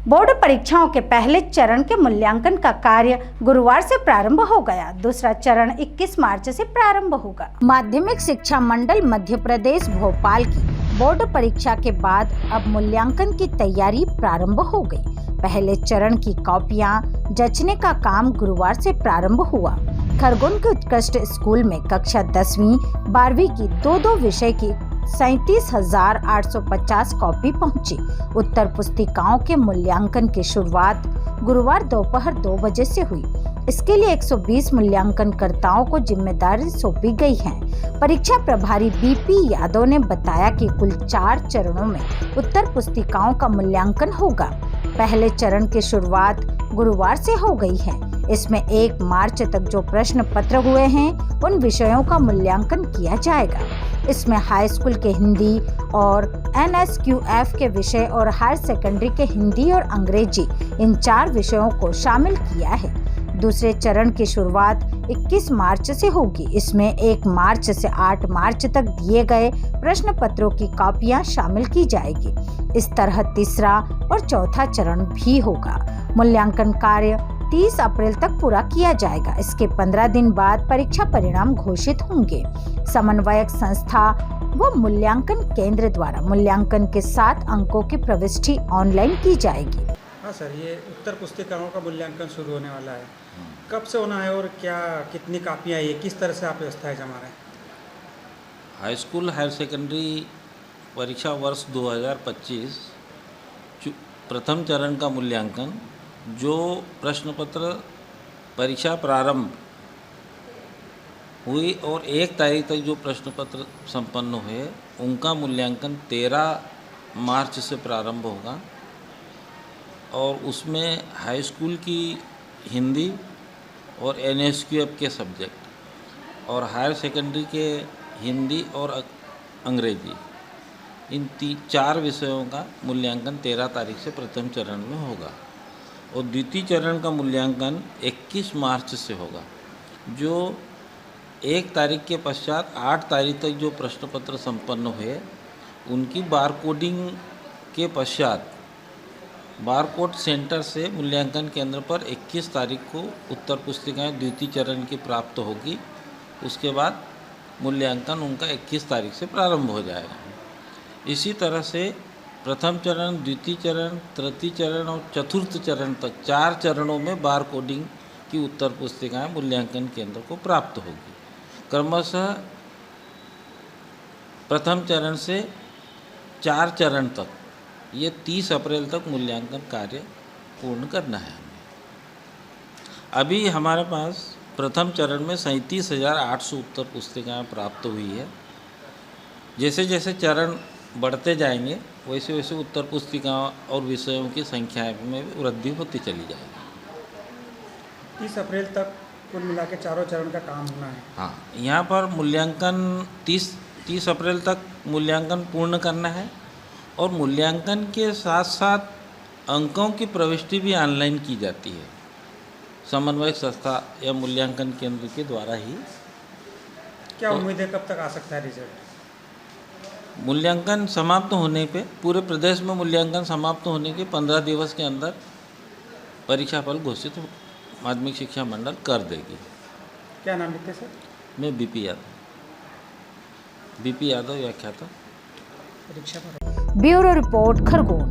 Board परीक्षाओं के पहले चरण के मूल्यांकन का कार्य गुरुवार से प्रारंभ हो गया। दूसरा चरण 21 मार्च से प्रारंभ होगा। माध्यमिक शिक्षा मंडल मध्य प्रदेश भोपाल की बोर्ड परीक्षा के बाद अब मूल्यांकन की तैयारी प्रारंभ हो गई। पहले चरण की कॉपियां जचने का काम गुरुवार से प्रारंभ हुआ। खरगोन के उत्कृष्ट स्कूल में कक्षा 10वीं 12वीं की दो विषय की 37,850 कॉपी पहुंची। उत्तर पुस्तिकाओं के मूल्यांकन की शुरुआत गुरुवार दोपहर 2 बजे से हुई। इसके लिए 120 मूल्यांकनकर्ताओं को जिम्मेदारी सौंपी गई है। परीक्षा प्रभारी बीपी यादव ने बताया कि कुल 4 चरणों में उत्तर पुस्तिकाओं का मूल्यांकन होगा। पहले चरण की शुरुआत गुरुवार से हो गई है। इसमें 1 मार्च तक जो प्रश्न पत्र हुए हैं उन विषयों का मूल्यांकन किया जाएगा। इसमें हाई स्कूल के हिंदी और NSQF के विषय और हायर सेकेंडरी के हिंदी और अंग्रेजी इन 4 विषयों को शामिल किया है। दूसरे चरण की शुरुआत 21 मार्च से होगी। इसमें 1 मार्च से 8 मार्च तक दिए गए प्रश्न पत्रों की कॉपियां शामिल की जाएगी। इस तरह तीसरा और चौथा चरण भी होगा। मूल्यांकन कार्य 30 अप्रैल तक पूरा किया जाएगा। इसके 15 दिन बाद परीक्षा परिणाम घोषित होंगे। समन्वयक संस्था व मूल्यांकन केंद्र द्वारा मूल्यांकन के 7 अंकों की प्रविष्टि ऑनलाइन की जाएगी। हाँ सर, ये उत्तर पुस्तिकाओं का मूल्यांकन शुरू होने वाला है। कब से होना है और क्या कितनी कापियाँ ये किस तरह से आप व्यवस्थाएं जमा रहे हैं? हाई स्कूल हायर सेकेंडरी परीक्षा वर्ष 2025 प्रथम चरण का मूल्यांकन जो प्रश्न पत्र परीक्षा प्रारंभ हुई और 1 तारीख तक जो प्रश्न पत्र संपन्न हुए उनका मूल्यांकन 13 मार्च से प्रारंभ होगा और उसमें हाई स्कूल की हिंदी और NSQF के सब्जेक्ट और हायर सेकेंडरी के हिंदी और अंग्रेजी इन 4 विषयों का मूल्यांकन 13 तारीख से प्रथम चरण में होगा और द्वितीय चरण का मूल्यांकन 21 मार्च से होगा जो 1 तारीख के पश्चात 8 तारीख तक जो प्रश्न पत्र संपन्न हुए उनकी बार कोडिंग के पश्चात बारकोड सेंटर से मूल्यांकन केंद्र पर 21 तारीख को उत्तर पुस्तिकाएं द्वितीय चरण की प्राप्त होगी। उसके बाद मूल्यांकन उनका 21 तारीख से प्रारंभ हो जाएगा। इसी तरह से प्रथम चरण, द्वितीय चरण, तृतीय चरण और चतुर्थ चरण तक 4 चरणों में बार कोडिंग की उत्तर पुस्तिकाएं मूल्यांकन केंद्र को प्राप्त होगी। क्रमशः प्रथम चरण से 4 चरण तक ये 30 अप्रैल तक मूल्यांकन कार्य पूर्ण करना है हमें। अभी हमारे पास प्रथम चरण में 37,800 उत्तर पुस्तिकाएं प्राप्त हुई है। जैसे जैसे चरण बढ़ते जाएंगे वैसे वैसे उत्तर पुस्तिकाओं और विषयों की संख्या में वृद्धि होती चली जाएगी। 30 अप्रैल तक कुल मिला के चारों चरण का काम होना है। हाँ, यहाँ पर मूल्यांकन 30 अप्रैल तक मूल्यांकन पूर्ण करना है और मूल्यांकन के साथ साथ अंकों की प्रविष्टि भी ऑनलाइन की जाती है समन्वयक संस्था या मूल्यांकन केंद्र के द्वारा ही। क्या उम्मीद है कब तक आ सकता है रिजल्ट? मूल्यांकन समाप्त होने पे पूरे प्रदेश में मूल्यांकन समाप्त होने के 15 दिवस के अंदर परीक्षा फल घोषित माध्यमिक शिक्षा मंडल कर देगी। क्या नाम लिखते सर? मैं बीपी यादव व्याख्याता। परीक्षा ब्यूरो रिपोर्ट खरगोन।